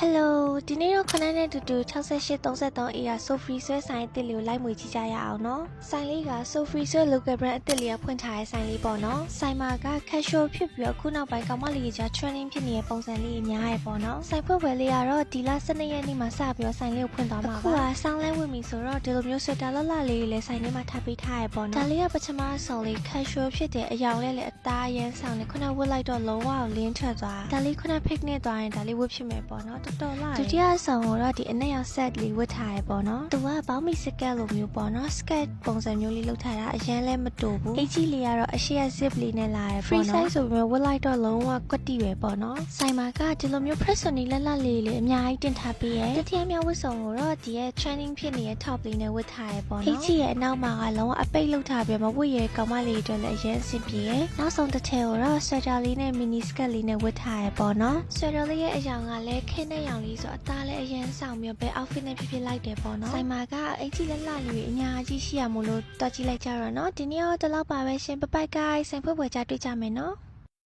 Hello ဒီနေ့တော့ခဏနဲ့တူတူ6833 era so free ဆွဲဆိုင်အစ်စ်လေးကိုလိုက်မွေကြည့်ကြရအောင်နော်ဆိုင်လေးက so free ဆွဲ local brand အစ်စ်လေးကဖွင့်ထားတဲ့ဆိုင်လေးပေါ့နော်ဆိုင်မှာက casual ဖြစ်ပြီးတော့ခုနောက်ပိုင်းကောင်မလေးကြီး trending ဖြစ်နေတဲ့ပုံစံလေးအများရယ်ပေါ့နော်ဆိုင်ဖွင့်ပွဲလေးကတော့ဒီလ12ရက်နေ့မှာစပြီးတော့ဆိုင်လေးကိုဖွင့်သွားမှာပါအခုကဆောင်းလဲဝင်ပြီဆိုတော့ဒီလိုမျိုး sweater လှလှလေးတွေလည်းဆိုင်ထဲမှာထပ်ပေးထားရယ်ပေါ့နော်ဒါလေးကပထမဆုံးလေး casual ဖြစ်တဲ့အယောင်လေးလည်းအသားအရန်ဆောင်နေခုနဝတ်လိုက်တော့လုံးဝလင်းထွက်သွားဒါလေးခုန pick နဲ့သွားရင်ဒါလေးဝတ်ဖြစ်မယ်ပေါ့နော်တော်တော်လာဒုတိယဆောင်တော့ဒီအနက်ရောက် set လေးဝတ်ထားရပေါ့နော်သူကဘောင်းမီစကတ်လိုမျိုးပေါ့နော် skirt ပုံစံမျိုးလေးလုပ်ထားတာအရင်လည်းမတူဘူးအကြီးလေးကတော့အရှိရ zip လေးနဲ့လာရပေါ့နော် free size ဆိုပြီးဝတ်လိုက်တော့လုံးဝကွက်တီပဲပေါ့နော်ဆိုင်မှာကဒီလိုမျိုး press on လေးလက်လက်လေးအများကြီးတင်ထားပေးရတတိယမြောက်ဝတ်ဆောင်ကိုတော့ဒီရဲ့ trending ဖြစ်နေတဲ့ top လေးနဲ့ဝတ်ထားရပေါ့နော်အကြီးရဲ့အနောက်မှာကလုံးဝအပိတ်လုပ်ထားပြီးမဝတ်ရဲကောင်မလေးတွေလည်းအရင်အဆင်ပြေရနောက်ဆုံးတစ်ထည်ကိုတော့ sweater လေးနဲ့ mini skirt လေးနဲ့ဝတ်ထားရပေါ့နော် sweater လေးရဲ့အရောင်ကလည်းခင်းတဲ့ရောင်လေးဆိုအသားလည်းအရင်ဆောင်ပြီးပဲ outfit နဲ့ဖြစ်လိုက်တယ်ပေါ့နော်ဆိုင်မှာကအကြီးလက်လက်လေးအများကြီးရှိရမို့လို့တွားကြည့်လိုက်ကြတော့နော်ဒီနေ့တော့ဒီလောက်ပါပဲရှင်ဘိုင်ဘိုင် guys ဆိုင်ဖွင့်ပွဲကြတွေ့ကြမယ်နော်